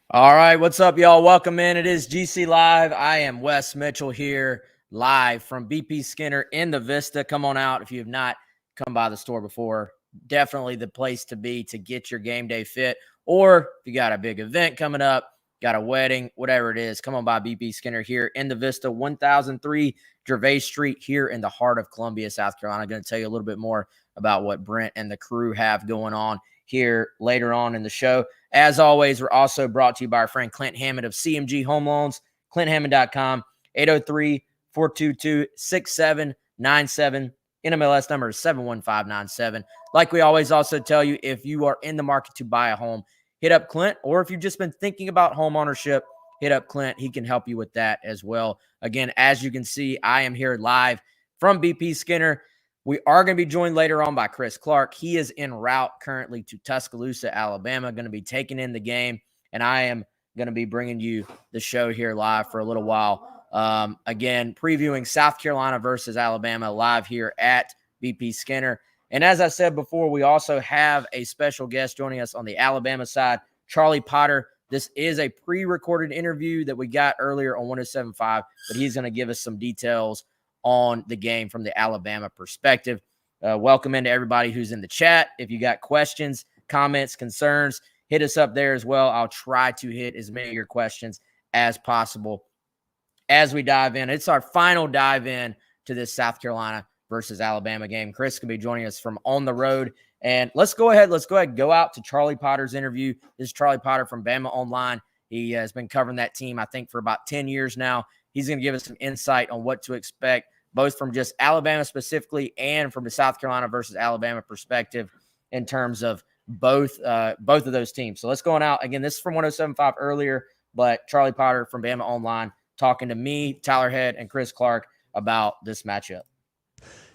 All right, what's up, y'all? Welcome in. It is GC Live. I am Wes Mitchell here live from BP Skinner in the Vista. Come on out if you have not come by the store before. Definitely the place to be to get your game day fit. Or if you got a big event coming up, got a wedding, whatever it is, come on by BP Skinner here in the Vista, 1003 Gervais Street here in the heart of Columbia, South Carolina. I'm going to tell you a little bit more about what Brent and the crew have going on here later on in the show. As always, we're also brought to you by our friend Clint Hammond of CMG Home Loans, ClintHammond.com, 803-422-6797. NMLS number is 71597. Like we always also tell you, if you are in the market to buy a home, hit up Clint, or if you've just been thinking about home ownership, hit up Clint. He can help you with that as well. Again, as you can see, I am here live from BP Skinner. We are going to be joined later on by Chris Clark. He is en route currently to Tuscaloosa, Alabama, going to be taking in the game, and I am going to be bringing you the show here live for a little while. Again, previewing South Carolina versus Alabama live here at BP Skinner. And as I said before, we also have a special guest joining us on the Alabama side, Charlie Potter. This is a pre-recorded interview that we got earlier on 107.5, but he's going to give us some details on the game from the Alabama perspective. Welcome into everybody who's in the chat. If you got questions, comments, concerns, hit us up there as well. I'll try to hit as many of your questions as possible as we dive in. It's our final dive in to this South Carolina versus Alabama game. Chris can be joining us from on the road. And let's go ahead and go out to Charlie Potter's interview. This is Charlie Potter from Bama Online. He has been covering that team, I think, for about 10 years now. He's going to give us some insight on what to expect, both from just Alabama specifically and from the South Carolina versus Alabama perspective in terms of both of those teams. So let's go on out. Again, this is from 107.5 earlier, but Charlie Potter from Bama Online talking to me, Tyler Head, and Chris Clark about this matchup.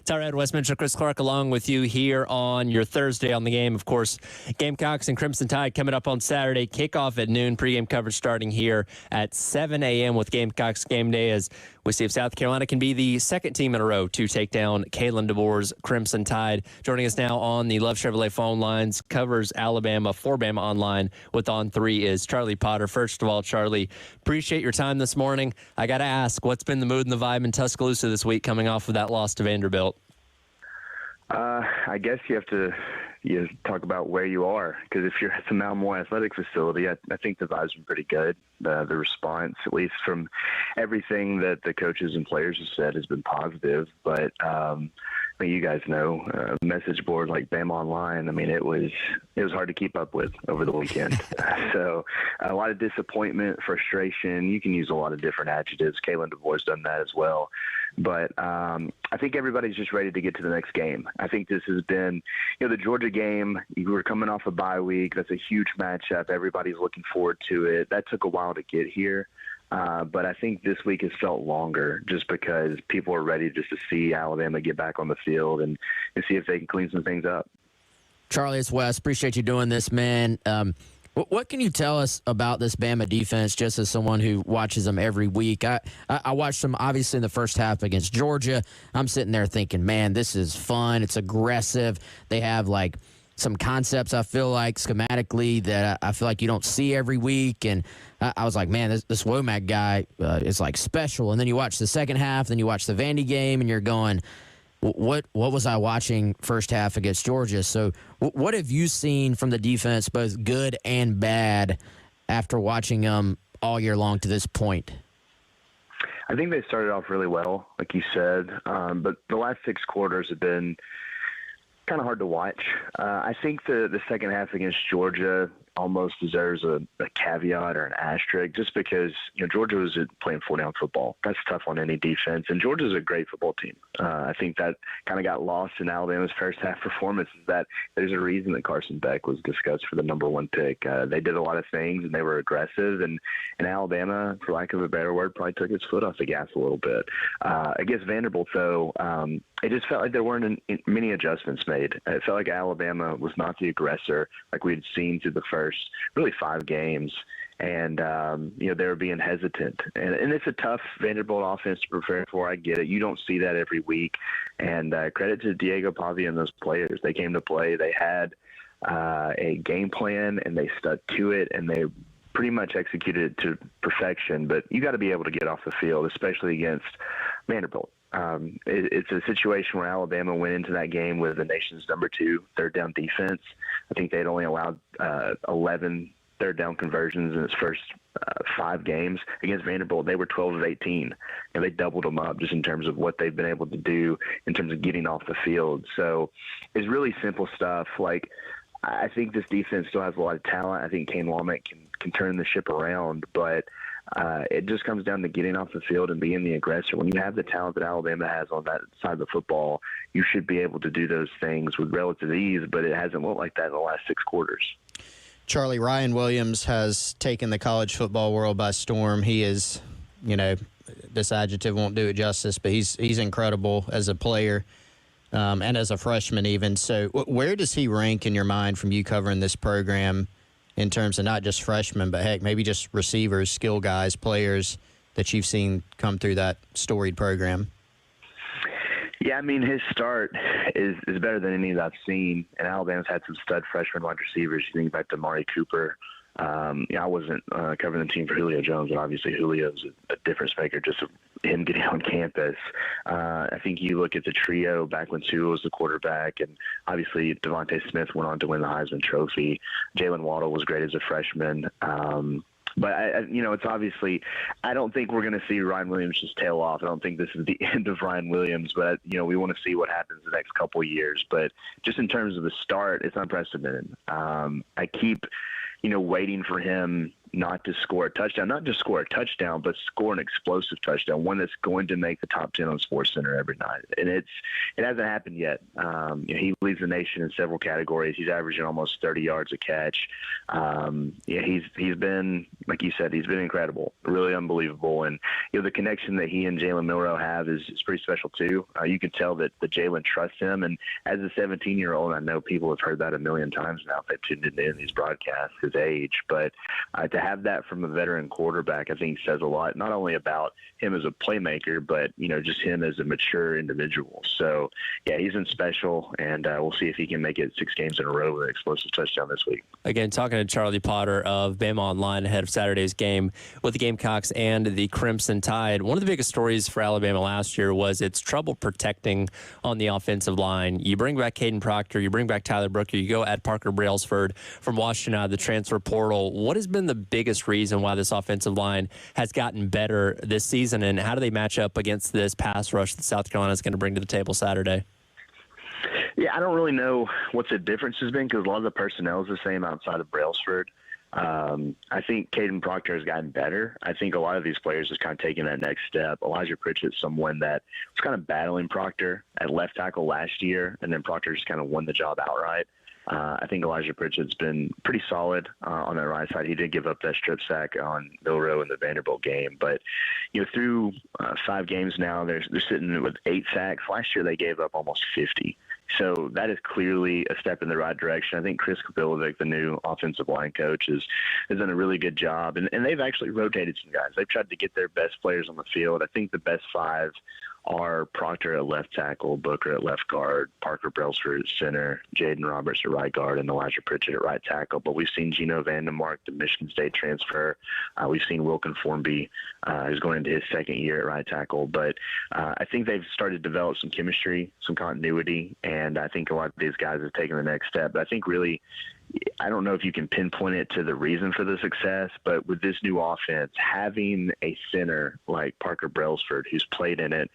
Tyler Head, Wes Mitchell, Chris Clark, along with you here on your Thursday on the game. Of course, Gamecocks and Crimson Tide coming up on Saturday. Kickoff at noon. Pregame coverage starting here at 7 a.m. with Gamecocks game day as we see if South Carolina can be the second team in a row to take down Kalen DeBoer's Crimson Tide. Joining us now on the Love Chevrolet phone lines, covers Alabama for Bama Online with On 3 is Charlie Potter. First of all, Charlie, appreciate your time this morning. I got to ask, what's been the mood and the vibe in Tuscaloosa this week coming off of that loss to Vanderbilt? I guess you have to talk about where you are, because if you're at the Mount Moore Athletic Facility, I think the vibe's been pretty good. The response, at least from everything that the coaches and players have said, has been positive. But I mean, you guys know, message board like Bama Online, I mean, it was hard to keep up with over the weekend. So a lot of disappointment, frustration. You can use a lot of different adjectives. Kalen DeBoer's done that as well. But I think everybody's just ready to get to the next game. I think this has been, the Georgia game, you were coming off a bye week. That's a huge matchup. Everybody's looking forward to it. That took a while to get here. But I think this week has felt longer just because people are ready just to see Alabama get back on the field and see if they can clean some things up. Charlie, it's Wes. Appreciate you doing this, man. What can you tell us about this Bama defense, just as someone who watches them every week? I watched them, obviously, in the first half against Georgia. I'm sitting there thinking, man, this is fun. It's aggressive. They have, some concepts, I feel like, schematically that I feel like you don't see every week. And I was like, man, this Womack guy is, special. And then you watch the second half, then you watch the Vandy game, and you're going, what was I watching first half against Georgia? So what have you seen from the defense, both good and bad, after watching them all year long to this point? I think they started off really well, like you said, but the last 6 quarters have been kind of hard to watch. I think the second half against Georgia almost deserves a caveat or an asterisk, just because Georgia was playing 4-down football. That's tough on any defense, and Georgia's a great football team. I think that kind of got lost in Alabama's first half performance, is that there's a reason that Carson Beck was discussed for the number 1 pick. They did a lot of things, and they were aggressive, and Alabama, for lack of a better word, probably took its foot off the gas a little bit. Against Vanderbilt, though, it just felt like there weren't many adjustments made. It felt like Alabama was not the aggressor like we had seen through the first really 5 games. And, they were being hesitant. And it's a tough Vanderbilt offense to prepare for. I get it. You don't see that every week. And credit to Diego Pavia and those players. They came to play. They had a game plan, and they stuck to it, and they pretty much executed it to perfection, but you got to be able to get off the field, especially against Vanderbilt. It's a situation where Alabama went into that game with the nation's number 2 third down defense. I think they'd only allowed 11 third down conversions in its first 5 games. Against Vanderbilt, they were 12 of 18, and they doubled them up just in terms of what they've been able to do in terms of getting off the field. So it's really simple stuff. Like, I think this defense still has a lot of talent. I think Kane Womack can turn the ship around, but it just comes down to getting off the field and being the aggressor. When you have the talent that Alabama has on that side of the football, you should be able to do those things with relative ease, but it hasn't looked like that in the last 6 quarters. Charlie, Ryan Williams has taken the college football world by storm. He is, this adjective won't do it justice, but he's incredible as a player and as a freshman even. So where does he rank in your mind from you covering this program in terms of not just freshmen, but, heck, maybe just receivers, skill guys, players that you've seen come through that storied program? Yeah, I mean, his start is better than any that I've seen, and Alabama's had some stud freshman wide receivers. You think back to Mari Cooper. I wasn't covering the team for Julio Jones, but obviously Julio's a difference maker, just him getting on campus. I think you look at the trio back when Sewell was the quarterback, and obviously Devontae Smith went on to win the Heisman Trophy. Jalen Waddle was great as a freshman. But, it's obviously – I don't think we're going to see Ryan Williams just tail off. I don't think this is the end of Ryan Williams. But, we want to see what happens the next couple of years. But just in terms of the start, it's unprecedented. I keep, waiting for him not to score a touchdown, not just score a touchdown, but score an explosive touchdown, one that's going to make the top 10 on SportsCenter every night. And it hasn't happened yet. He leads the nation in several categories. He's averaging almost 30 yards a catch. He's been, like you said, he's been incredible, really unbelievable. And, the connection that he and Jalen Milroe have is pretty special too. You can tell that Jalen trusts him. And as a 17-year-old, I know people have heard that a million times now if they've tuned in these broadcasts, his age. But to have that from a veteran quarterback, I think says a lot, not only about him as a playmaker, but, just him as a mature individual. So, yeah, he's been special, and we'll see if he can make it 6 games in a row with an explosive touchdown this week. Again, talking to Charlie Potter of Bama Online ahead of Saturday's game with the Gamecocks and the Crimson Tide. One of the biggest stories for Alabama last year was its trouble protecting on the offensive line. You bring back Caden Proctor, you bring back Tyler Brooker, you go add Parker Brailsford from Washington out of the transfer portal. What has been the biggest reason why this offensive line has gotten better this season, and how do they match up against this pass rush that South Carolina is going to bring to the table Saturday? Yeah, I don't really know what the difference has been because a lot of the personnel is the same outside of Brailsford. I think Caden Proctor has gotten better. I think a lot of these players have kind of taken that next step. Elijah Pritchett's someone that was kind of battling Proctor at left tackle last year, and then Proctor just kind of won the job outright. I think Elijah Pritchett's been pretty solid on that right side. He did give up that strip sack on Milroe in the Vanderbilt game. But, through 5 games now, they're sitting with 8 sacks. Last year they gave up almost 50. So that is clearly a step in the right direction. I think Chris Kapilovic, the new offensive line coach, has done a really good job. And they've actually rotated some guys. They've tried to get their best players on the field. I think the best 5 are Proctor at left tackle, Booker at left guard, Parker Brailsford at center, Jaden Roberts at right guard, and Elijah Pritchett at right tackle. But we've seen Geno Vandemark, the Michigan State transfer. We've seen Wilkin Formby, who's going into his second year at right tackle. But I think they've started to develop some chemistry, some continuity, and I think a lot of these guys have taken the next step. But I think really, I don't know if you can pinpoint it to the reason for the success, but with this new offense, having a center like Parker Brailsford, who's played in it,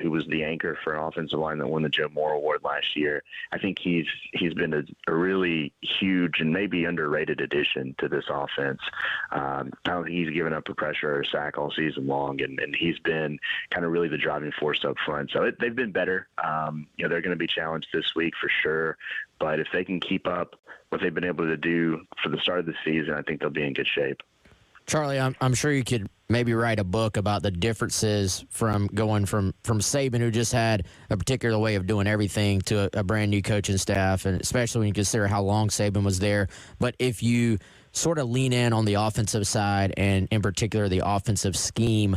who was the anchor for an offensive line that won the Joe Moore Award last year, I think he's been a really huge and maybe underrated addition to this offense. I don't think he's given up a pressure or a sack all season long, and he's been kind of really the driving force up front. So they've been better. They're going to be challenged this week for sure. But if they can keep up what they've been able to do for the start of the season, I think they'll be in good shape. Charlie, I'm sure you could maybe write a book about the differences from going from Saban, who just had a particular way of doing everything, to a brand new coaching staff, and especially when you consider how long Saban was there. But if you sort of lean in on the offensive side, and in particular the offensive scheme,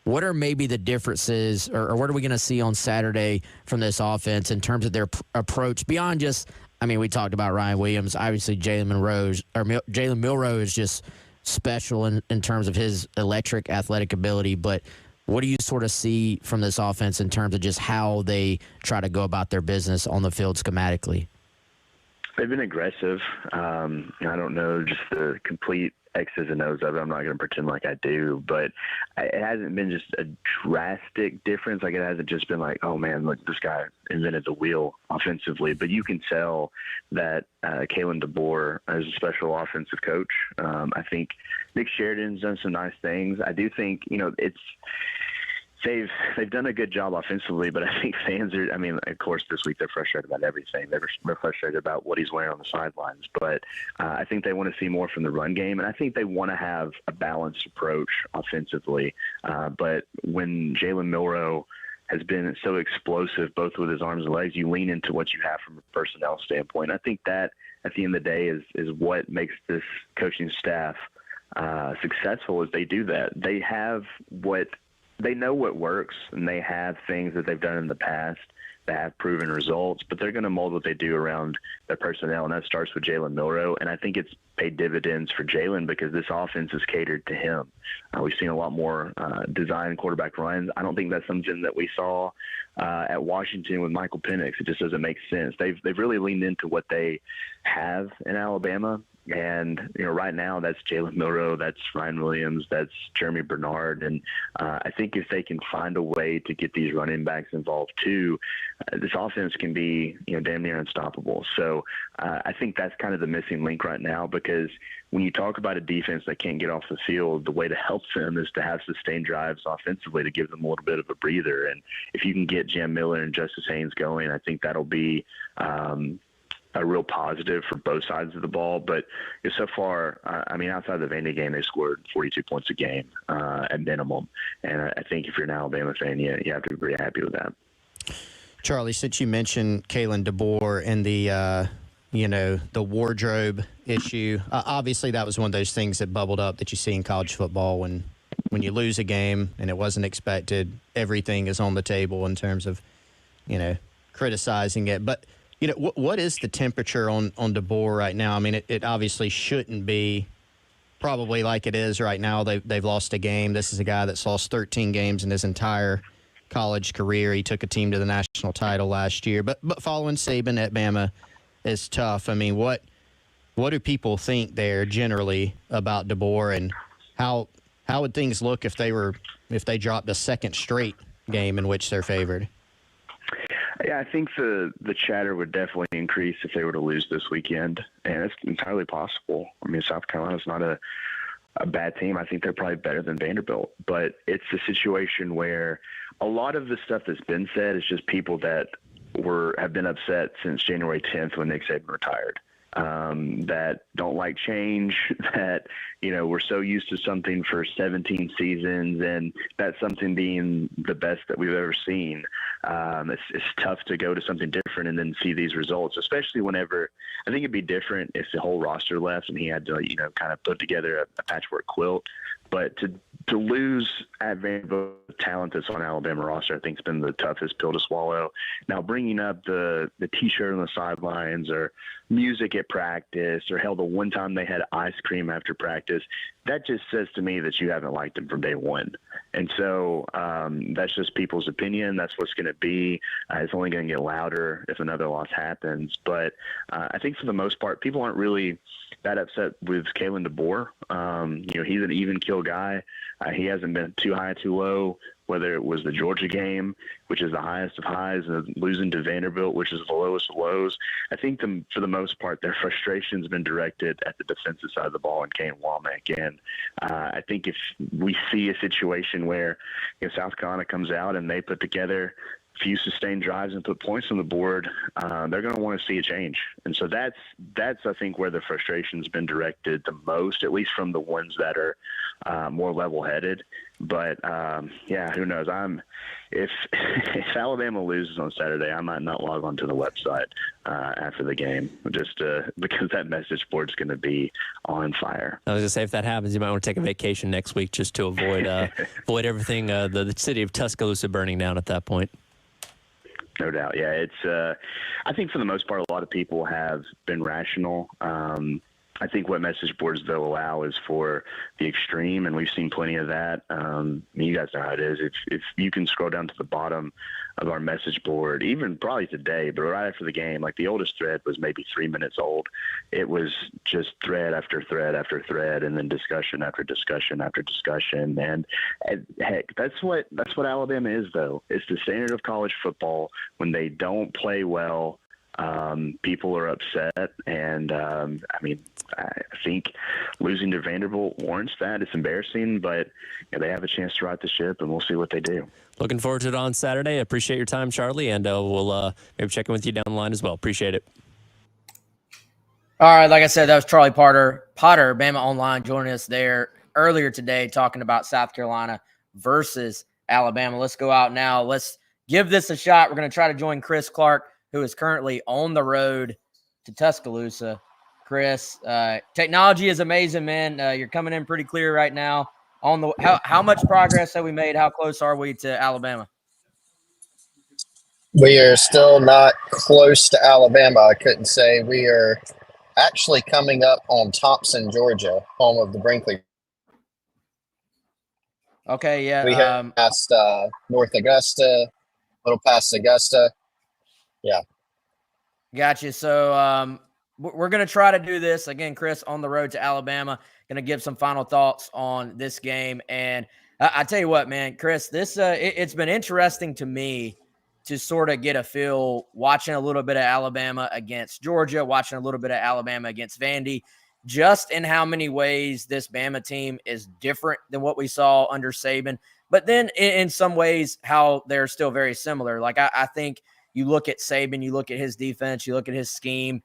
what are maybe the differences, or what are we going to see on Saturday from this offense in terms of their approach beyond just, we talked about Ryan Williams. Obviously, Jalen Milroe is just special in terms of his electric athletic ability, but what do you sort of see from this offense in terms of just how they try to go about their business on the field schematically? They've been aggressive. I don't know just the complete X's and O's of it. I'm not going to pretend like I do, but it hasn't been just a drastic difference. Like, it hasn't just been like, oh man, look, this guy invented the wheel offensively. But you can tell that Kalen DeBoer is a special offensive coach. I think Nick Sheridan's done some nice things. I do think, they've done a good job offensively, but I think fans are, of course, this week they're frustrated about everything. They're frustrated about what he's wearing on the sidelines. But I think they want to see more from the run game, and I think they want to have a balanced approach offensively. But when Jalen Milroe has been so explosive, both with his arms and legs, you lean into what you have from a personnel standpoint. I think that, at the end of the day, is what makes this coaching staff successful, is they do that. They know what works, and they have things that they've done in the past that have proven results, but they're going to mold what they do around their personnel, and that starts with Jalen Milroe. And I think it's paid dividends for Jalen because this offense is catered to him. We've seen a lot more design quarterback runs. I don't think that's something that we saw at Washington with Michael Penix. It just doesn't make sense. They've really leaned into what they have in Alabama. And, right now that's Jalen Milroe, that's Ryan Williams, that's Jeremy Bernard. And I think if they can find a way to get these running backs involved too, this offense can be, damn near unstoppable. So I think that's kind of the missing link right now, because when you talk about a defense that can't get off the field, the way to help them is to have sustained drives offensively to give them a little bit of a breather. And if you can get Jam Miller and Justice Haynes going, I think that'll be a real positive for both sides of the ball. But so far, outside the Vandy game, they scored 42 points a game at minimum. And I think if you're an Alabama fan, you have to be pretty happy with that. Charlie, since you mentioned Kalen DeBoer and the wardrobe issue, obviously that was one of those things that bubbled up that you see in college football when you lose a game and it wasn't expected. Everything is on the table in terms of, criticizing it. But, what is the temperature on DeBoer right now? It obviously shouldn't be probably like it is right now. They've lost a game. This is a guy that's lost 13 games in his entire college career. He took a team to the national title last year. But following Saban at Bama is tough. What do people think there generally about DeBoer, and how would things look if they dropped a second straight game in which they're favored? Yeah, I think the chatter would definitely increase if they were to lose this weekend, and it's entirely possible. South Carolina's not a bad team. I think they're probably better than Vanderbilt, but it's a situation where a lot of the stuff that's been said is just people that have been upset since January 10th when Nick Saban retired. That don't like change, that, we're so used to something for 17 seasons, and that's something being the best that we've ever seen. It's tough to go to something different and then see these results, especially whenever I think it'd be different if the whole roster left and he had to, kind of put together a patchwork quilt. But to lose at Vanderbilt, the talent that's on Alabama roster, I think has been the toughest pill to swallow. Now, bringing up the T-shirt on the sidelines, or music at practice, or hell, the one time they had ice cream after practice, that just says to me that you haven't liked them from day one. And so that's just people's opinion. That's what's going to be. It's only going to get louder if another loss happens. But I think for the most part, people aren't really that upset with Kalen DeBoer. He's an even kill guy. He hasn't been too high, too low, whether it was the Georgia game, which is the highest of highs, and losing to Vanderbilt, which is the lowest of lows. I think for the most part, their frustration's been directed at the defensive side of the ball and Kane Womack. And I think if we see a situation where South Carolina comes out and they put together few sustained drives and put points on the board, they're going to want to see a change. And so that's I think where the frustration's been directed the most, at least from the ones that are more level-headed. But who knows? If Alabama loses on Saturday, I might not log on to the website after the game, just because that message board's going to be on fire. I was going to say, if that happens, you might want to take a vacation next week just to avoid everything, the city of Tuscaloosa burning down at that point. No doubt. Yeah, it's. I think for the most part, a lot of people have been rational. I think what message boards they'll allow is for the extreme, and we've seen plenty of that. You guys know how it is. If you can scroll down to the bottom of our message board, even probably today, but right after the game, like the oldest thread was maybe 3 minutes old. It was just thread after thread after thread, and then discussion after discussion after discussion. And heck, that's what Alabama is, though. It's the standard of college football. When they don't play well, people are upset, and I think losing to Vanderbilt warrants that. It's embarrassing, but they have a chance to right the ship, and we'll see what they do. Looking forward to it on Saturday. I appreciate your time, Charlie, and we'll maybe check in with you down the line as well. Appreciate it. All right, like I said, that was Charlie Potter, Bama Online, joining us there earlier today talking about South Carolina versus Alabama. Let's go out now. Let's give this a shot. We're going to try to join Chris Clark, who is currently on the road to Tuscaloosa. Chris, technology is amazing, man. You're coming in pretty clear right now. How much progress have we made? How close are we to Alabama? We are still not close to Alabama. I couldn't say. We are actually coming up on Thompson, Georgia, home of the Brinkley. Okay, yeah. We have passed North Augusta, a little past Augusta. Yeah. Gotcha. So we're going to try to do this. Again, Chris, on the road to Alabama, going to give some final thoughts on this game. And I tell you what, man, Chris, this it's been interesting to me to sort of get a feel watching a little bit of Alabama against Georgia, watching a little bit of Alabama against Vandy, just in how many ways this Bama team is different than what we saw under Saban. But then in some ways, how they're still very similar. Like I think you look at Saban, you look at his defense, you look at his scheme.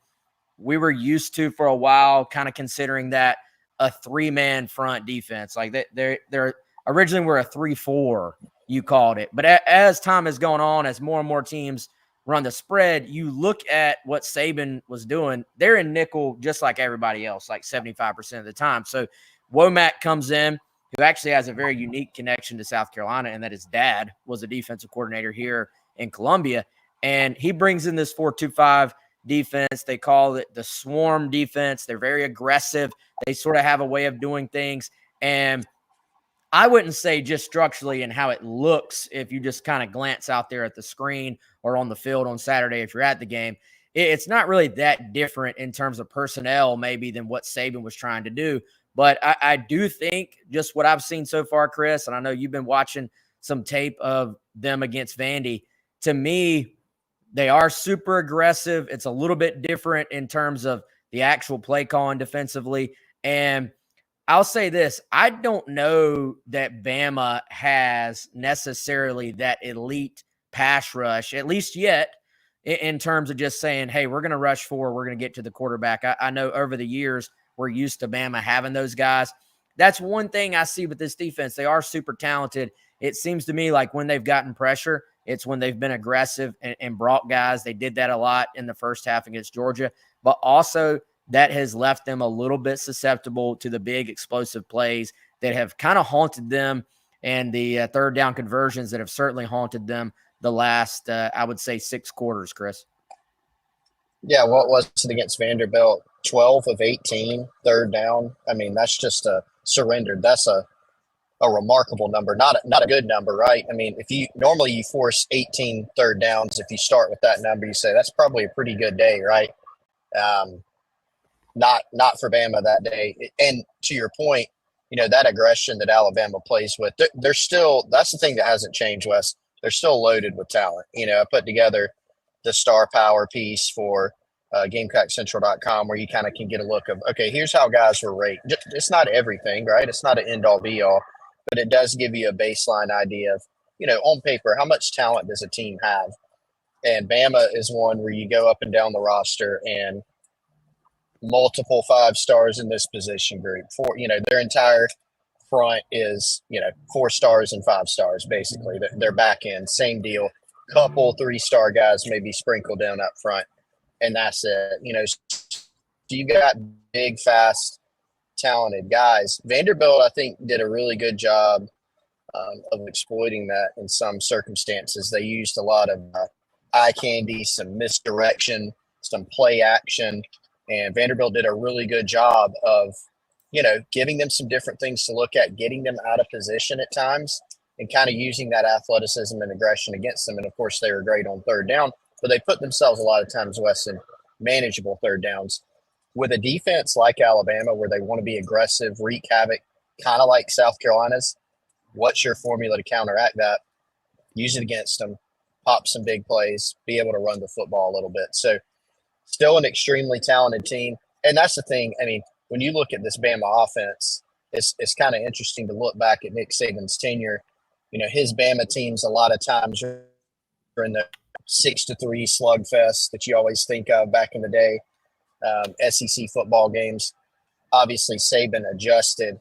We were used to for a while kind of considering that a three-man front defense. Like they're originally were a 3-4, you called it. But as time has gone on, as more and more teams run the spread, you look at what Saban was doing. They're in nickel just like everybody else, like 75% of the time. So Womack comes in, who actually has a very unique connection to South Carolina, and that his dad was a defensive coordinator here in Columbia. And he brings in this 4-2-5 defense. They call it the swarm defense. They're very aggressive. They sort of have a way of doing things. And I wouldn't say just structurally and how it looks if you just kind of glance out there at the screen or on the field on Saturday if you're at the game. It's not really that different in terms of personnel maybe than what Saban was trying to do. But I do think just what I've seen so far, Chris, and I know you've been watching some tape of them against Vandy, to me, they are super aggressive. It's a little bit different in terms of the actual play calling defensively. And I'll say this, I don't know that Bama has necessarily that elite pass rush, at least yet, in terms of just saying, hey, we're going to rush forward, we're going to get to the quarterback. I know over the years we're used to Bama having those guys. That's one thing I see with this defense. They are super talented. It seems to me like when they've gotten pressure, it's when they've been aggressive and brought guys. They did that a lot in the first half against Georgia, but also that has left them a little bit susceptible to the big explosive plays that have kind of haunted them and the third down conversions that have certainly haunted them the last, I would say, 6 quarters, Chris. Yeah, what was it against Vanderbilt? 12 of 18, third down. I mean, that's just a surrender. That's a remarkable number, not a good number, right? I mean, if you normally you force 18 third downs, if you start with that number, you say that's probably a pretty good day, right? Not for Bama that day. And to your point, that aggression that Alabama plays with, they're still, that's the thing that hasn't changed, Wes. They're still loaded with talent. I put together the star power piece for GamecockCentral.com where you kind of can get a look of, okay, here's how guys were rated. It's not everything, right? It's not an end all be all, but it does give you a baseline idea of, on paper, how much talent does a team have? And Bama is one where you go up and down the roster and multiple 5 stars in this position group. Their entire front is, 4 stars and 5 stars, basically. Their back end, same deal. Couple 3-star guys maybe sprinkled in up front, and that's it. So you got big, fast, talented guys. Vanderbilt, I think, did a really good job of exploiting that in some circumstances. They used a lot of eye candy, some misdirection, some play action. And Vanderbilt did a really good job of, giving them some different things to look at, getting them out of position at times, and kind of using that athleticism and aggression against them. And of course, they were great on third down, but they put themselves a lot of times, Wes, in manageable third downs. With a defense like Alabama, where they want to be aggressive, wreak havoc, kind of like South Carolina's, what's your formula to counteract that? Use it against them, pop some big plays, be able to run the football a little bit. So still an extremely talented team. And that's the thing. I mean, when you look at this Bama offense, it's kind of interesting to look back at Nick Saban's tenure. His Bama teams a lot of times are in the 6-3 slugfest that you always think of back in the day, SEC football games. Obviously, Saban adjusted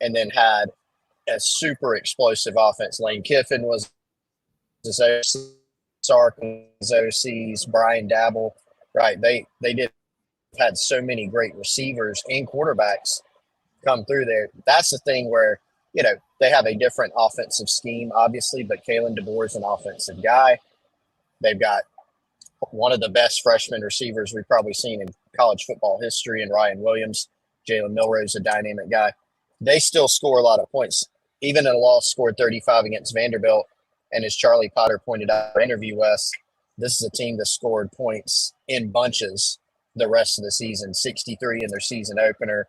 and then had a super explosive offense. Lane Kiffin was his OC, Sark was OC's, Brian Dabble, right? They did had so many great receivers and quarterbacks come through there. That's the thing where, they have a different offensive scheme, obviously, but Kalen DeBoer is an offensive guy. They've got one of the best freshman receivers we've probably seen in college football history in Ryan Williams. Jalen Milroe's a dynamic guy. They still score a lot of points. Even in a loss, scored 35 against Vanderbilt. And as Charlie Potter pointed out in our interview, Wes, this is a team that scored points in bunches the rest of the season. 63 in their season opener,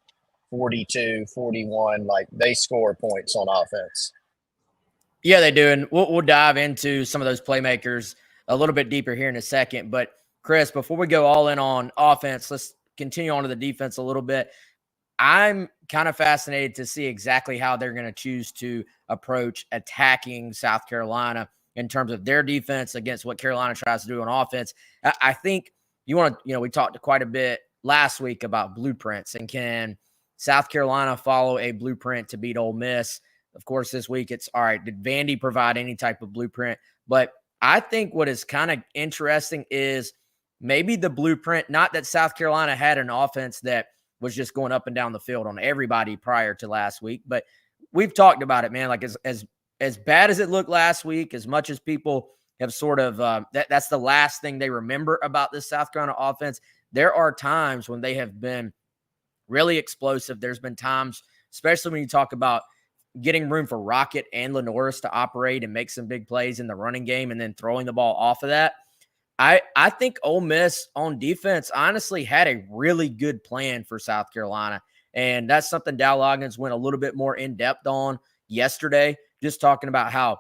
42, 41. Like, they score points on offense. Yeah, they do. And we'll dive into some of those playmakers a little bit deeper here in a second. But, Chris, before we go all in on offense, let's continue on to the defense a little bit. I'm kind of fascinated to see exactly how they're going to choose to approach attacking South Carolina in terms of their defense against what Carolina tries to do on offense. I think we talked quite a bit last week about blueprints, and can South Carolina follow a blueprint to beat Ole Miss? Of course, this week it's all right. Did Vandy provide any type of blueprint? But I think what is kind of interesting is maybe the blueprint, not that South Carolina had an offense that was just going up and down the field on everybody prior to last week. But we've talked about it, man. Like as bad as it looked last week, as much as people have sort of that's the last thing they remember about this South Carolina offense. There are times when they have been really explosive. There's been times, especially when you talk about getting room for Rocket and Lenoris to operate and make some big plays in the running game and then throwing the ball off of that. I think Ole Miss on defense honestly had a really good plan for South Carolina. And that's something Dow Loggins went a little bit more in depth on yesterday, just talking about how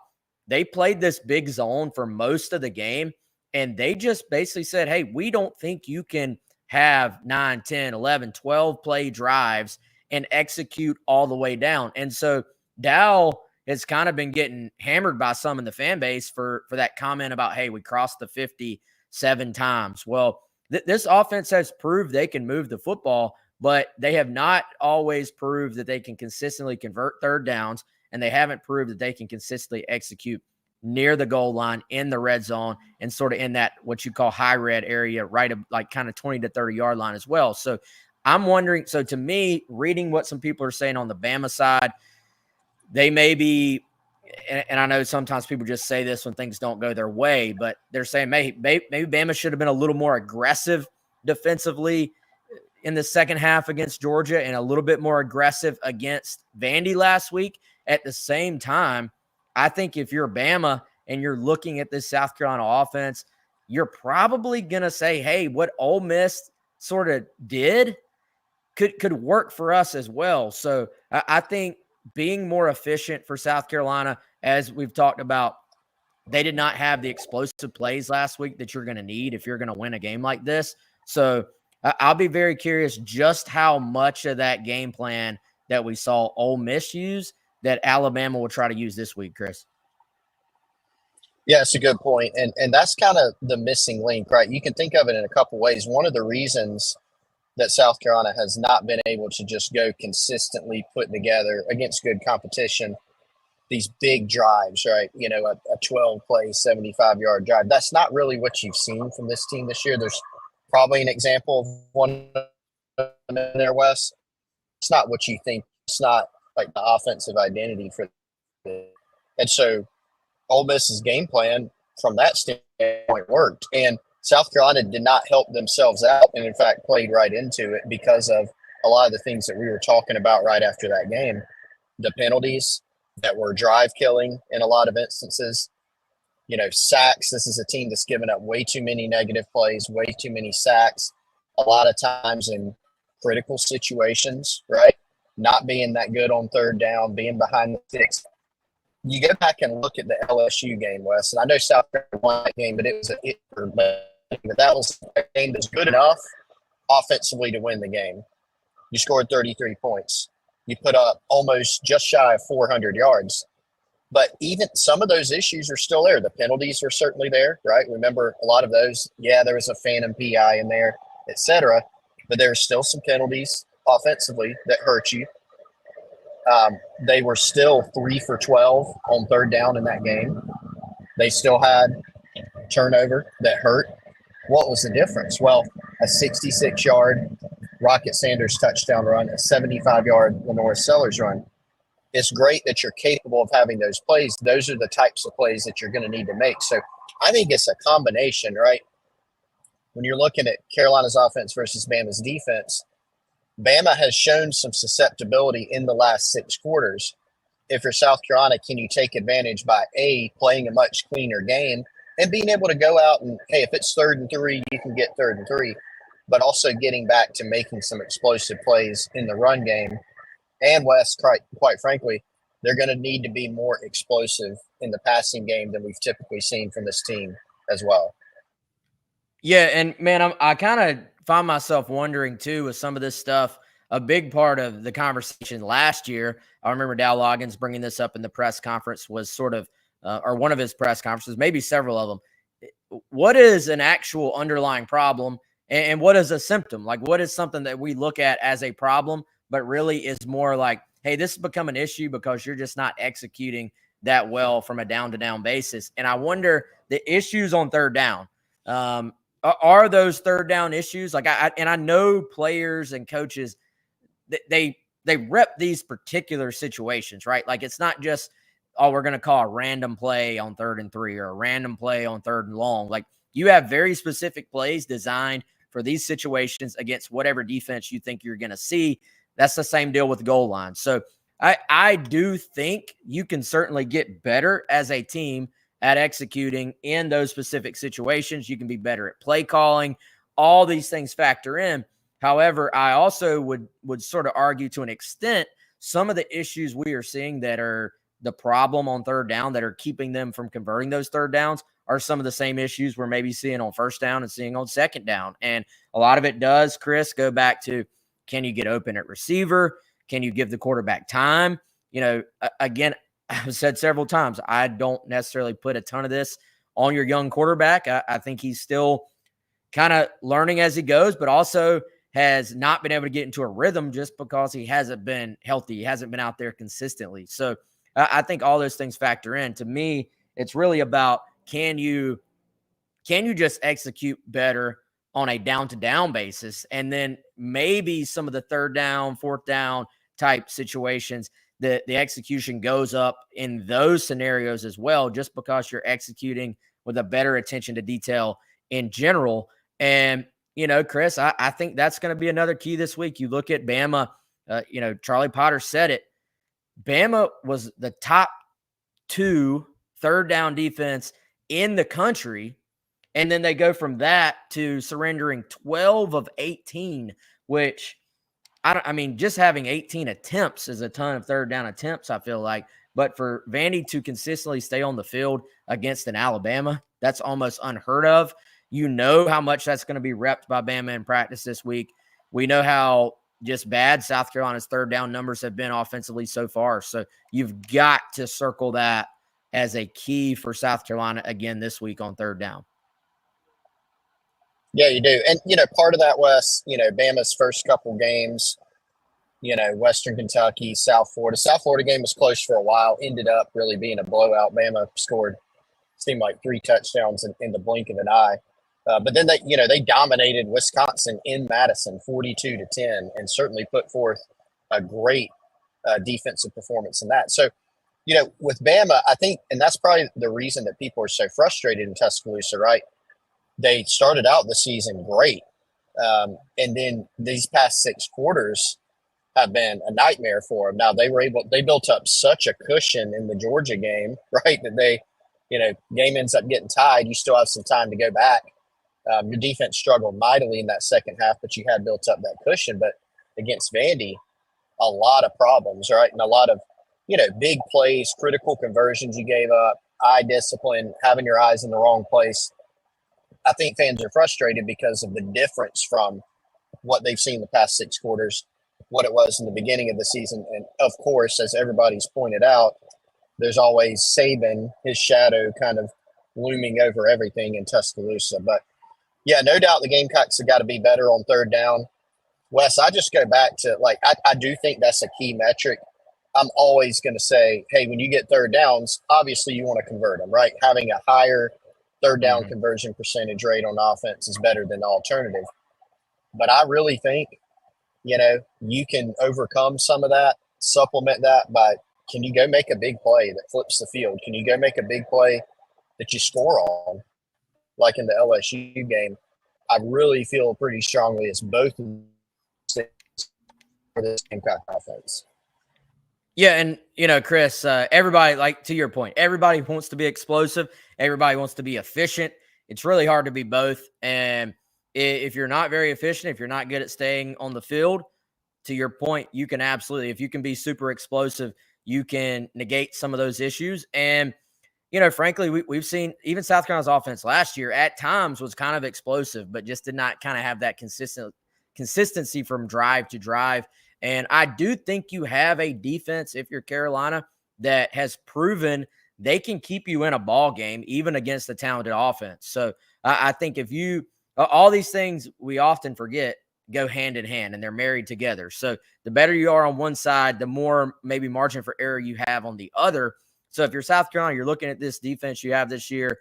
they played this big zone for most of the game. And they just basically said, hey, we don't think you can have 9, 10, 11, 12 play drives and execute all the way down. And so Dow has kind of been getting hammered by some in the fan base for that comment about, hey, we crossed the 50 7 times. Well, this offense has proved they can move the football, but they have not always proved that they can consistently convert third downs, and they haven't proved that they can consistently execute near the goal line in the red zone and sort of in that what you call high red area, right, like kind of 20 to 30 yard line as well. So I'm wondering, so to me, reading what some people are saying on the Bama side, they may be, and I know sometimes people just say this when things don't go their way, but they're saying maybe Bama should have been a little more aggressive defensively in the second half against Georgia and a little bit more aggressive against Vandy last week. At the same time, I think if you're Bama and you're looking at this South Carolina offense, you're probably going to say, hey, what Ole Miss sort of did could work for us as well. So I think being more efficient for South Carolina, as we've talked about, they did not have the explosive plays last week that you're going to need if you're going to win a game like this. So I'll be very curious just how much of that game plan that we saw Ole Miss use that Alabama will try to use this week, Chris. Yeah, it's a good point. And that's kind of the missing link, right? You can think of it in a couple ways. One of the reasons that South Carolina has not been able to just go consistently put together against good competition these big drives, right? You know, a 12-play, 75-yard drive. That's not really what you've seen from this team this year. There's probably an example of one in there, Wes. It's not what you think. It's not like the offensive identity for them. And so Ole Miss's game plan from that standpoint worked. And South Carolina did not help themselves out and, in fact, played right into it because of a lot of the things that we were talking about right after that game. The penalties that were drive killing in a lot of instances. Sacks. This is a team that's given up way too many negative plays, way too many sacks, a lot of times in critical situations, right? Not being that good on third down, being behind the sticks. You go back and look at the LSU game, Wes, and I know South Carolina won that game, but it was but that was a game that's good enough offensively to win the game. You scored 33 points. You put up almost just shy of 400 yards. But even some of those issues are still there. The penalties are certainly there, right? Remember a lot of those. Yeah, there was a phantom PI in there, et cetera. But there are still some penalties offensively that hurt you. They were still 3 for 12 on third down in that game. They still had turnover that hurt. What was the difference? Well, a 66-yard Rocket Sanders touchdown run, a 75-yard Lenore Sellers run. It's great that you're capable of having those plays. Those are the types of plays that you're going to need to make. So I think it's a combination, right? When you're looking at Carolina's offense versus Bama's defense, Bama has shown some susceptibility in the last 6 quarters. If you're South Carolina, can you take advantage by playing a much cleaner game and being able to go out and, hey, if it's 3rd and 3, you can get 3rd and 3, but also getting back to making some explosive plays in the run game. And West, quite frankly, they're going to need to be more explosive in the passing game than we've typically seen from this team as well. Yeah, and man, I kind of find myself wondering too with some of this stuff. A big part of the conversation last year, I remember Dow Loggins bringing this up in the press conference, was sort of, or one of his press conferences, maybe several of them. What is an actual underlying problem, and what is a symptom? Like, what is something that we look at as a problem, but really is more like, hey, this has become an issue because you're just not executing that well from a down-to-down basis. And I wonder the issues on third down. Are those third down issues? Like, I know players and coaches, they rep these particular situations, right? Like, it's not just, oh, we're going to call a random play on 3rd and 3 or a random play on 3rd and long. Like, you have very specific plays designed for these situations against whatever defense you think you're going to see. That's the same deal with the goal line. So I do think you can certainly get better as a team at executing in those specific situations. You can be better at play calling. All these things factor in. However, I also would sort of argue to an extent some of the issues we are seeing that are the problem on third down that are keeping them from converting those third downs are some of the same issues we're maybe seeing on first down and seeing on second down. And a lot of it does, Chris, go back to, can you get open at receiver? Can you give the quarterback time? Again, I've said several times, I don't necessarily put a ton of this on your young quarterback. I think he's still kind of learning as he goes, but also has not been able to get into a rhythm just because he hasn't been healthy. He hasn't been out there consistently. So I think all those things factor in. To me, it's really about, can you just execute better on a down-to-down basis? And then maybe some of the third down, fourth down type situations, the execution goes up in those scenarios as well, just because you're executing with a better attention to detail in general. And, Chris, I think that's going to be another key this week. You look at Bama, Charlie Potter said it. Bama was the top 2 third down defense in the country. And then they go from that to surrendering 12 of 18, which just having 18 attempts is a ton of third down attempts, I feel like. But for Vandy to consistently stay on the field against an Alabama, that's almost unheard of. You know how much that's going to be repped by Bama in practice this week. We know how just bad South Carolina's third down numbers have been offensively so far. So you've got to circle that as a key for South Carolina again this week on third down. Yeah, you do. And, part of that, Wes, Bama's first couple games, Western Kentucky, South Florida. South Florida game was close for a while, ended up really being a blowout. Bama scored, seemed like 3 touchdowns in the blink of an eye. But then they dominated Wisconsin in Madison 42-10 and certainly put forth a great defensive performance in that. So, with Bama, I think, and that's probably the reason that people are so frustrated in Tuscaloosa, right? they started out the season great. And then these past 6 quarters have been a nightmare for them. Now they built up such a cushion in the Georgia game, right? That game ends up getting tied. You still have some time to go back. Your defense struggled mightily in that second half, but you had built up that cushion. But against Vandy, a lot of problems, right? And a lot of, big plays, critical conversions you gave up, eye discipline, having your eyes in the wrong place. I think fans are frustrated because of the difference from what they've seen the past 6 quarters, what it was in the beginning of the season. And of course, as everybody's pointed out, there's always Saban, his shadow kind of looming over everything in Tuscaloosa. But yeah, no doubt the Gamecocks have got to be better on third down. Wes, I just go back to, I do think that's a key metric. I'm always going to say, hey, when you get third downs, obviously you want to convert them, right? Having a higher third down conversion percentage rate on offense is better than the alternative. But I really think, you can overcome some of that, supplement that by, can you go make a big play that flips the field? Can you go make a big play that you score on, like in the LSU game? I really feel pretty strongly it's both of things for this Gamecock offense. Yeah, and, Chris, everybody, like to your point, everybody wants to be explosive. Everybody wants to be efficient. It's really hard to be both. And if you're not very efficient, if you're not good at staying on the field, to your point, you can absolutely, if you can be super explosive, you can negate some of those issues. And, frankly, we've seen even South Carolina's offense last year at times was kind of explosive, but just did not kind of have that consistency from drive to drive. And I do think you have a defense, if you're Carolina, that has proven they can keep you in a ball game, even against a talented offense. So I think if you all these things we often forget go hand in hand and they're married together. So the better you are on one side, the more maybe margin for error you have on the other. So if you're South Carolina, you're looking at this defense you have this year,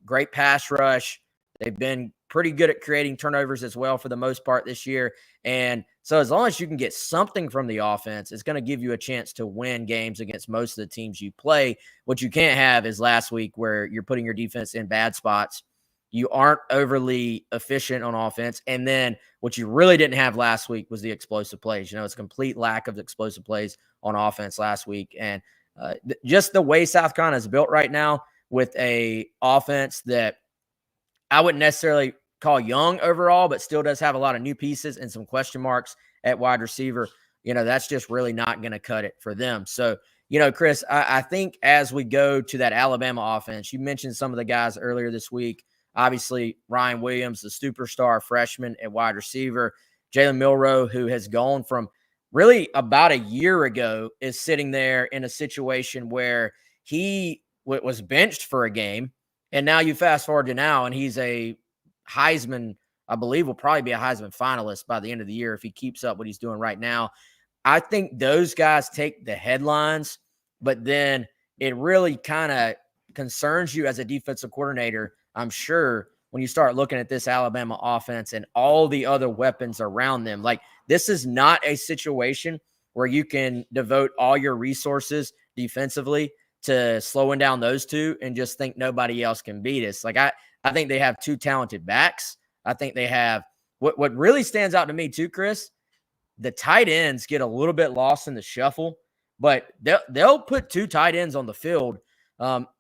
great pass rush. They've been pretty good at creating turnovers as well for the most part this year. And so as long as you can get something from the offense, it's going to give you a chance to win games against most of the teams you play. What you can't have is last week where you're putting your defense in bad spots. You aren't overly efficient on offense. And then what you really didn't have last week was the explosive plays. It's a complete lack of explosive plays on offense last week. And just the way South Carolina is built right now with a offense that I wouldn't necessarily call young overall, but still does have a lot of new pieces and some question marks at wide receiver. That's just really not going to cut it for them. So, Chris, I think as we go to that Alabama offense, you mentioned some of the guys earlier this week. Obviously, Ryan Williams, the superstar freshman at wide receiver. Jalen Milroe, who has gone from really about a year ago, is sitting there in a situation where he was benched for a game. And now you fast forward to now, and he's a Heisman, I believe will probably be a Heisman finalist by the end of the year if he keeps up what he's doing right now. I think those guys take the headlines, but then it really kind of concerns you as a defensive coordinator, I'm sure, when you start looking at this Alabama offense and all the other weapons around them. Like, this is not a situation where you can devote all your resources defensively to slowing down those two and just think nobody else can beat us. Like, I think they have two talented backs. I think they have what really stands out to me too, Chris, the tight ends get a little bit lost in the shuffle, but they'll put two tight ends on the field. Not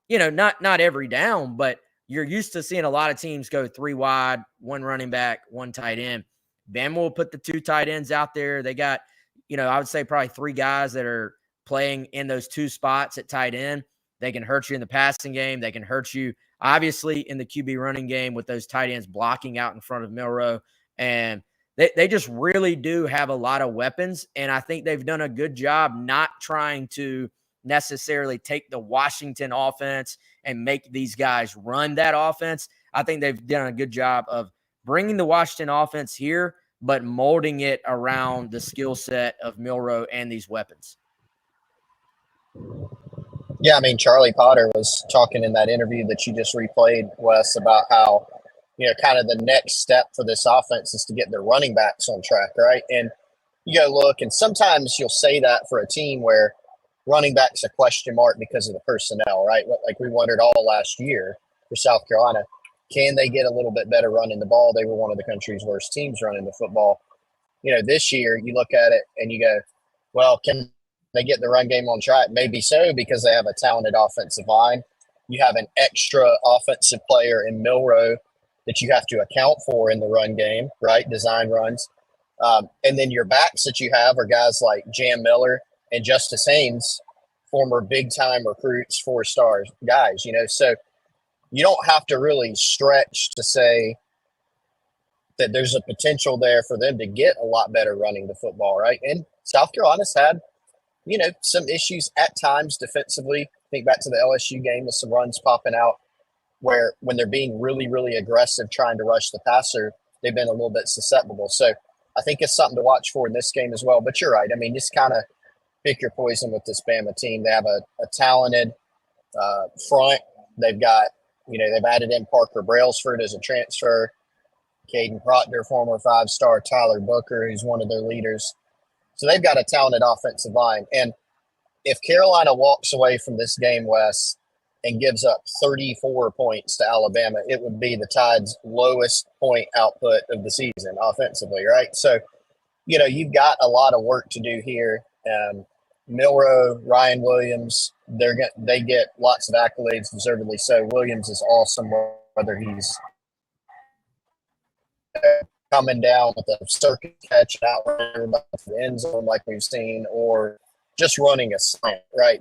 every down, but you're used to seeing a lot of teams go 3 wide, 1 running back, 1 tight end. Bama will put the 2 tight ends out there. They got, I would say probably 3 guys that are playing in those 2 spots at tight end. They can hurt you in the passing game. They can hurt you, obviously, in the QB running game with those tight ends blocking out in front of Milroe. And they just really do have a lot of weapons. And I think they've done a good job not trying to necessarily take the Washington offense and make these guys run that offense. I think they've done a good job of bringing the Washington offense here, but molding it around the skill set of Milroe and these weapons. Yeah, Charlie Potter was talking in that interview that you just replayed, Wes, about how, kind of the next step for this offense is to get their running backs on track, right? And you go look, and sometimes you'll say that for a team where running back's a question mark because of the personnel, right? Like we wondered all last year for South Carolina. Can they get a little bit better running the ball? They were one of the country's worst teams running the football. This year you look at it and you go, well, can they get the run game on track? Maybe so, because they have a talented offensive line. You have an extra offensive player in Milrow that you have to account for in the run game, right? Design runs. And then your backs that you have are guys like Jam Miller and Justice Haynes, former big-time recruits, 4-star guys, So you don't have to really stretch to say that there's a potential there for them to get a lot better running the football, right? And South Carolina's had, some issues at times defensively. Think back to the LSU game with some runs popping out where when they're being really, really aggressive trying to rush the passer, they've been a little bit susceptible. So I think it's something to watch for in this game as well. But you're right. I mean, just kind of pick your poison with this Bama team. They have a talented front. They've got, they've added in Parker Brailsford as a transfer. Caden Proctor, former 5-star, Tyler Booker, who's one of their leaders. So they've got a talented offensive line. And if Carolina walks away from this game, Wes, and gives up 34 points to Alabama, it would be the Tide's lowest point output of the season offensively, right? So, you've got a lot of work to do here. Milrow, Ryan Williams, they get lots of accolades, deservedly so. Williams is awesome, whether he's coming down with a circus catch out everybody to the end zone like we've seen, or just running a slant, right?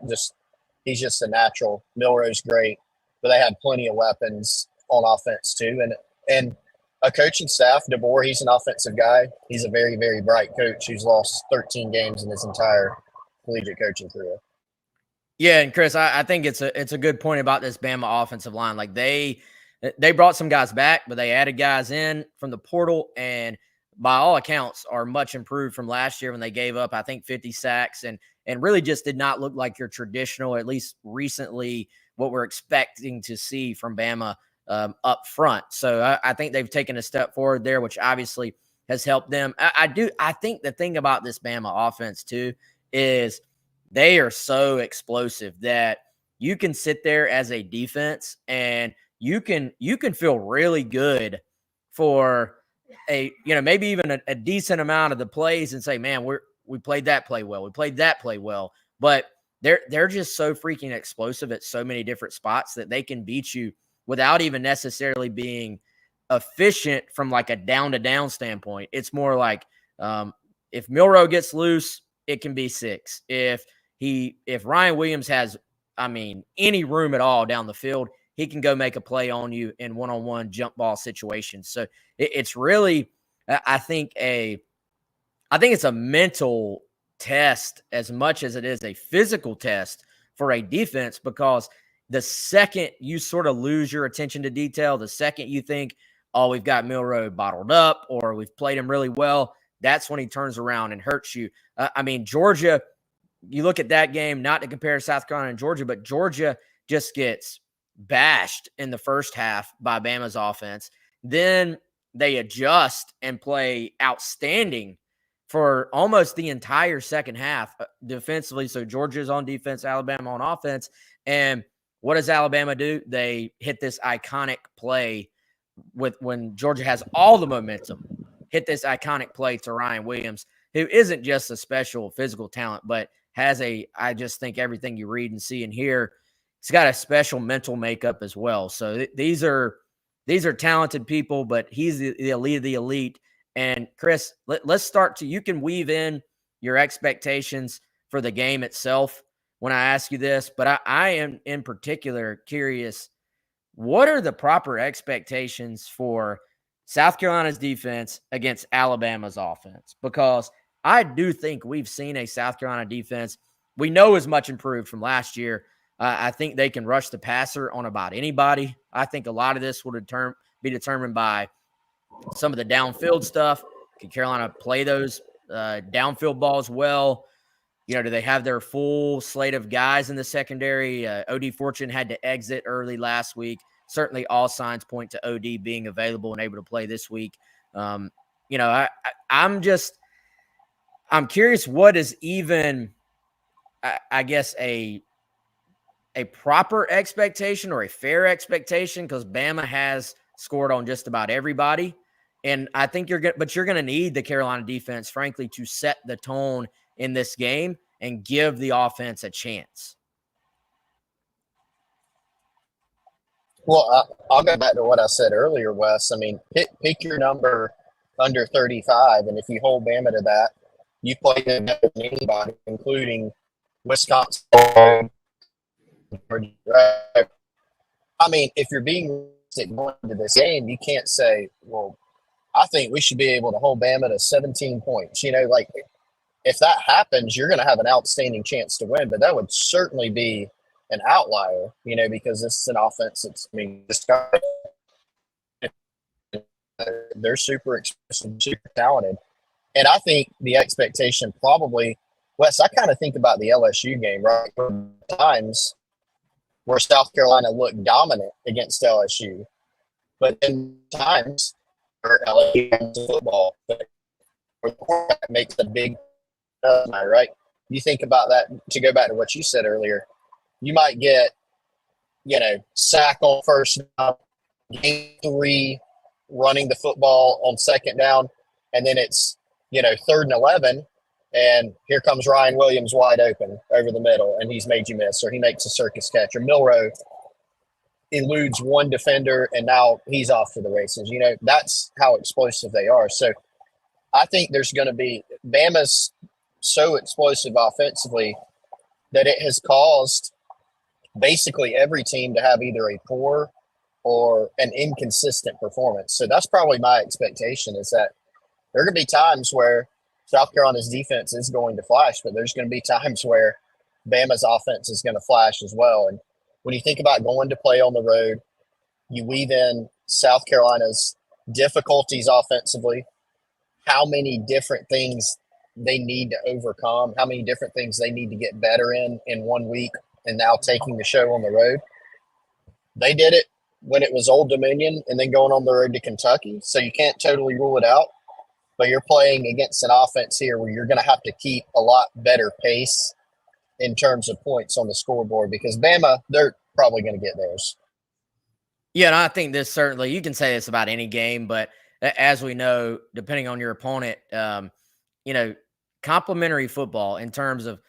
He's just a natural. Milrow's great, but they have plenty of weapons on offense too. And a coaching staff, DeBoer, he's an offensive guy. He's a very, very bright coach who's lost 13 games in his entire collegiate coaching career. Yeah, and Chris, I think it's a good point about this Bama offensive line. Like they brought some guys back, but they added guys in from the portal, and by all accounts are much improved from last year when they gave up, I think, 50 sacks and really just did not look like your traditional, at least recently, what we're expecting to see from Bama up front. So I think they've taken a step forward there, which obviously has helped them. I think the thing about this Bama offense too is they are so explosive that you can sit there as a defense and you can feel really good for maybe even a decent amount of the plays and say, man, we played that play well. We played that play well. But they're just so freaking explosive at so many different spots that they can beat you without even necessarily being efficient from like a down-to-down standpoint. It's more like if Milrow gets loose, it can be 6. If Ryan Williams has, any room at all down the field, he can go make a play on you in one-on-one jump ball situations. So it's really, I think it's a mental test as much as it is a physical test for a defense, because the second you sort of lose your attention to detail, the second you think, oh, we've got Milrow bottled up or we've played him really well, that's when he turns around and hurts you. Georgia, you look at that game, not to compare South Carolina and Georgia, but Georgia just gets bashed in the first half by Bama's offense. Then they adjust and play outstanding for almost the entire second half defensively. So Georgia's on defense, Alabama on offense. And what does Alabama do? They hit this iconic play when Georgia has all the momentum, hit this iconic play to Ryan Williams, who isn't just a special physical talent, but has I just think everything you read and see and hear, he's got a special mental makeup as well. So these are talented people, but he's the elite of the elite. And Chris, let's start you can weave in your expectations for the game itself when I ask you this, but I am in particular curious, what are the proper expectations for South Carolina's defense against Alabama's offense? Because I do think we've seen a South Carolina defense we know is much improved from last year. I think they can rush the passer on about anybody. I think a lot of this will be determined by some of the downfield stuff. Can Carolina play those downfield balls well? Do they have their full slate of guys in the secondary? O.D. Fortune had to exit early last week. Certainly all signs point to O.D. being available and able to play this week. I'm curious what is even, I guess, a proper expectation or a fair expectation, because Bama has scored on just about everybody. And I think you're going to need the Carolina defense, frankly, to set the tone in this game and give the offense a chance. Well, I'll go back to what I said earlier, Wes. I mean, pick your number under 35, and if you hold Bama to that, you play them better than anybody, including Wisconsin. I mean, if you're being realistic going into this game, you can't say, well, I think we should be able to hold Bama to 17 points. You know, like, if that happens, you're going to have an outstanding chance to win, but that would certainly be an outlier, you know, because this is an offense that's, I mean, this guy, they're super expensive, super talented. And I think the expectation probably, Wes, I kind of think about the LSU game, right? Times where South Carolina looked dominant against LSU, but in times where LSU runs football, where the quarterback makes a big, right? You think about that, to go back to what you said earlier, you might get, you know, sack on first down, game 3, running the football on second down, and then it's, you know, 3rd and 11, and here comes Ryan Williams wide open over the middle, and he's made you miss, or he makes a circus catch, or Milroe eludes one defender, and now he's off to the races. You know, that's how explosive they are. So I think there's going to be – Bama's so explosive offensively that it has caused basically every team to have either a poor or an inconsistent performance. So that's probably my expectation, is that there are going to be times where South Carolina's defense is going to flash, but there's going to be times where Bama's offense is going to flash as well. And when you think about going to play on the road, you weave in South Carolina's difficulties offensively, how many different things they need to overcome, how many different things they need to get better in 1 week, and now taking the show on the road. They did it when it was Old Dominion and then going on the road to Kentucky, so you can't totally rule it out. But you're playing against an offense here where you're going to have to keep a lot better pace in terms of points on the scoreboard, because Bama, they're probably going to get theirs. Yeah, and I think this certainly, you can say this about any game, but as we know, depending on your opponent, you know, complimentary football in terms of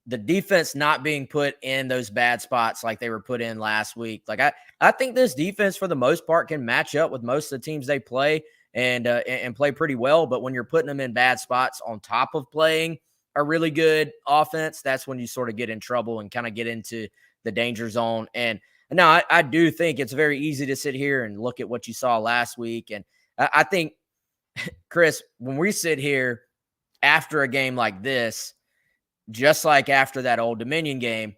the defense not being put in those bad spots like they were put in last week. Like I think this defense for the most part can match up with most of the teams they play and play pretty well. But when you're putting them in bad spots on top of playing a really good offense, that's when you sort of get in trouble and kind of get into the danger zone. And now I do think it's very easy to sit here and look at what you saw last week. And I think, Chris, when we sit here after a game like this, just like after that Old Dominion game,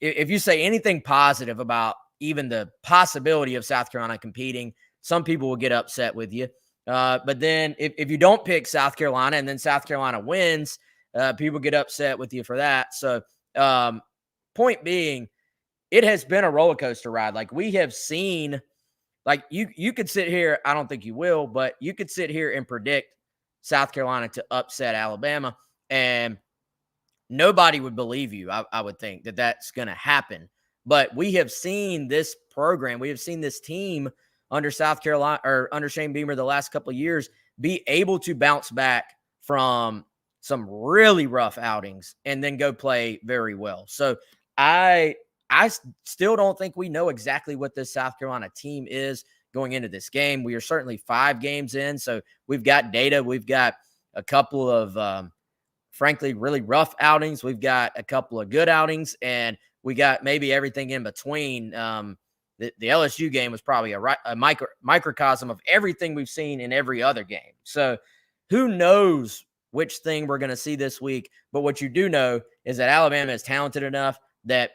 if you say anything positive about even the possibility of South Carolina competing, some people will get upset with you. But then if you don't pick South Carolina and then South Carolina wins, people get upset with you for that. So point being, it has been a roller coaster ride. Like we have seen, like you could sit here, I don't think you will, but you could sit here and predict South Carolina to upset Alabama, and nobody would believe you. I would think that that's going to happen. But we have seen this program, we have seen this team under South Carolina or under Shane Beamer the last couple of years be able to bounce back from some really rough outings and then go play very well. So I still don't think we know exactly what this South Carolina team is going into this game. We are certainly 5 games in, so we've got data. We've got a couple of frankly, really rough outings. We've got a couple of good outings, and we got maybe everything in between. The LSU game was probably a microcosm of everything we've seen in every other game. So who knows which thing we're going to see this week. But what you do know is that Alabama is talented enough that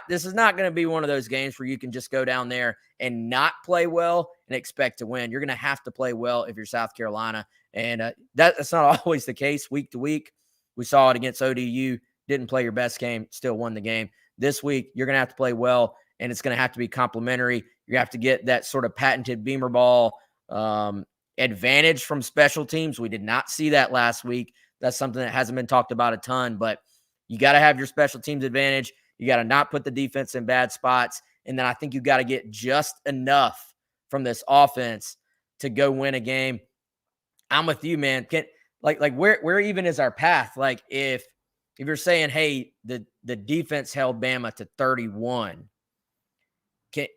this is not going to be one of those games where you can just go down there and not play well and expect to win. You're going to have to play well if you're South Carolina. And that's not always the case week to week. We saw it against ODU, didn't play your best game, still won the game. This week, you're going to have to play well, and it's going to have to be complimentary. You have to get that sort of patented Beamer ball advantage from special teams. We did not see that last week. That's something that hasn't been talked about a ton, but you got to have your special teams advantage. You got to not put the defense in bad spots, and then I think you got to get just enough from this offense to go win a game. I'm with you, man. Where even is our path? Like if you're saying, hey, the defense held Bama to 31,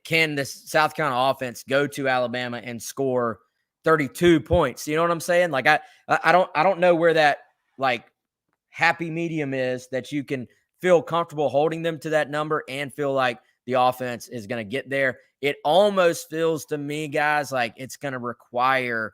can the South Carolina offense go to Alabama and score 32 points? You know what I'm saying? Like I don't know where that like happy medium is that you can feel comfortable holding them to that number and feel like the offense is going to get there. It almost feels to me, guys, like it's going to require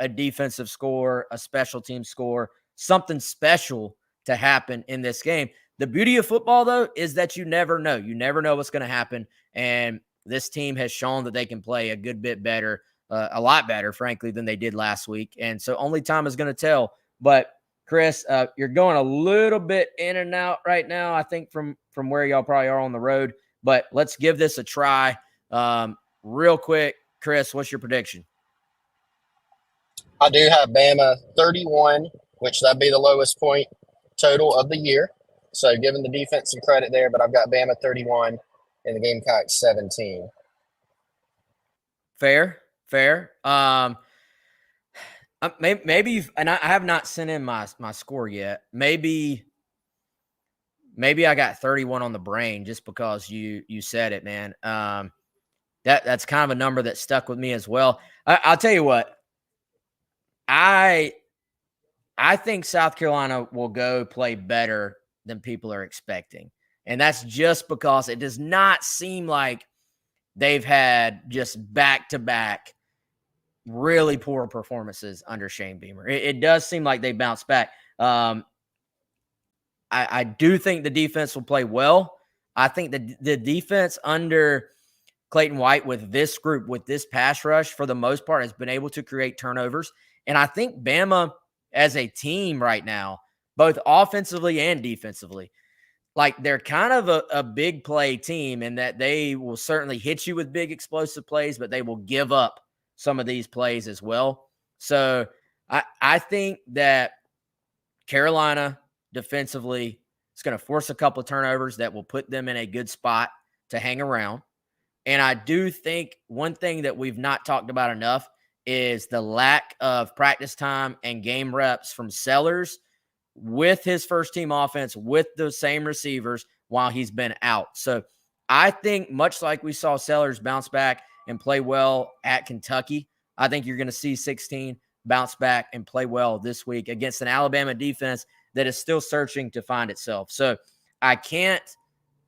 a defensive score, a special team score, something special to happen in this game. The beauty of football, though, is that you never know. You never know what's going to happen. And this team has shown that they can play a good bit better, a lot better, frankly, than they did last week. And so only time is going to tell. But Chris, you're going a little bit in and out right now, I think, from where y'all probably are on the road. But let's give this a try. Real quick, Chris, what's your prediction? I do have Bama 31, which that'd be the lowest point total of the year. So giving the defense some credit there, but I've got Bama 31 and the Gamecocks 17. Fair. Maybe, and I have not sent in my score yet. Maybe I got 31 on the brain just because you said it, man. That's kind of a number that stuck with me as well. I'll tell you what. I think South Carolina will go play better than people are expecting. And that's just because it does not seem like they've had just back-to-back really poor performances under Shane Beamer. It does seem like they bounced back. I do think the defense will play well. I think the defense under Clayton White with this group, with this pass rush, for the most part, has been able to create turnovers. And I think Bama as a team right now, both offensively and defensively, like they're kind of a big play team in that they will certainly hit you with big explosive plays, but they will give up some of these plays as well. So I think that Carolina defensively is going to force a couple of turnovers that will put them in a good spot to hang around. And I do think one thing that we've not talked about enough is the lack of practice time and game reps from Sellers with his first team offense, with the same receivers while he's been out. So I think much like we saw Sellers bounce back and play well at Kentucky, I think you're going to see 16 bounce back and play well this week against an Alabama defense that is still searching to find itself. So I can't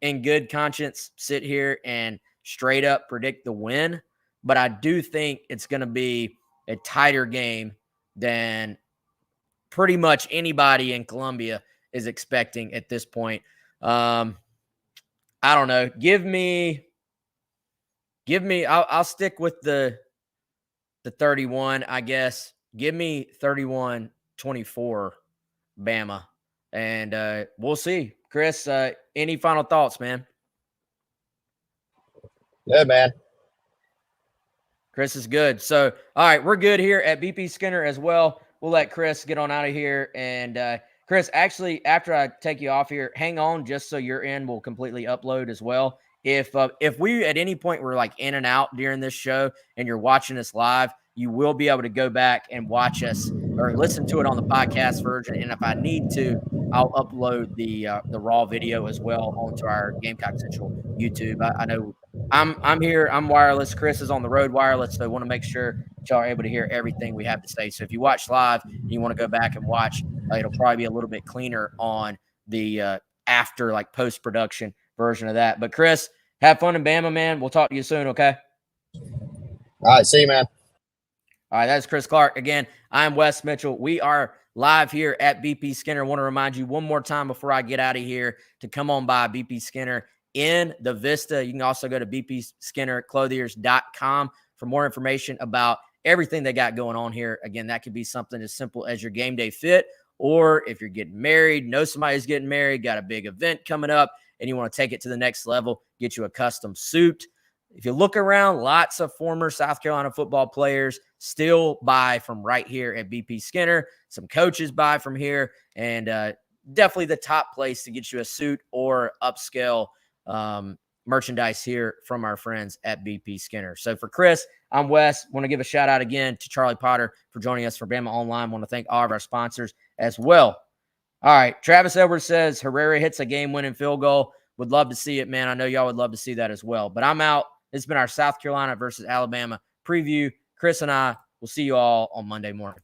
in good conscience sit here and straight up predict the win, but I do think it's going to be a tighter game than pretty much anybody in Columbia is expecting at this point. I don't know. Give me. I'll stick with the 31, I guess. Give me 31-24, Bama, and we'll see. Chris, any final thoughts, man? Good, man. Chris is good. So, all right, we're good here at BP Skinner as well. We'll let Chris get on out of here. And Chris, actually, after I take you off here, hang on just so your end will completely upload as well. If we at any point were like in and out during this show and you're watching us live, you will be able to go back and watch us or listen to it on the podcast version. And if I need to, I'll upload the raw video as well onto our Gamecock Central YouTube. I know I'm here. I'm wireless. Chris is on the road wireless, so I want to make sure that y'all are able to hear everything we have to say. So if you watch live and you want to go back and watch, it'll probably be a little bit cleaner on the after like post-production version of that. But Chris, have fun in Bama, man. We'll talk to you soon, okay? All right, see you, man. All right, that's Chris Clark. Again, I'm Wes Mitchell. We are live here at BP Skinner. I want to remind you one more time before I get out of here to come on by BP Skinner in the Vista. You can also go to bpskinnerclothiers.com for more information about everything they got going on here. Again, that could be something as simple as your game day fit, or if you're getting married, know somebody's getting married, got a big event coming up, and you want to take it to the next level, get you a custom suit. If you look around, lots of former South Carolina football players still buy from right here at BP Skinner. Some coaches buy from here, and definitely the top place to get you a suit or upscale merchandise here from our friends at BP Skinner. So for Chris, I'm Wes. Want to give a shout out again to Charlie Potter for joining us for Bama Online. Want to thank all of our sponsors as well. All right. Travis Edwards says Herrera hits a game-winning field goal. Would love to see it, man. I know y'all would love to see that as well. But I'm out. This has been our South Carolina versus Alabama preview. Chris and I will see you all on Monday morning.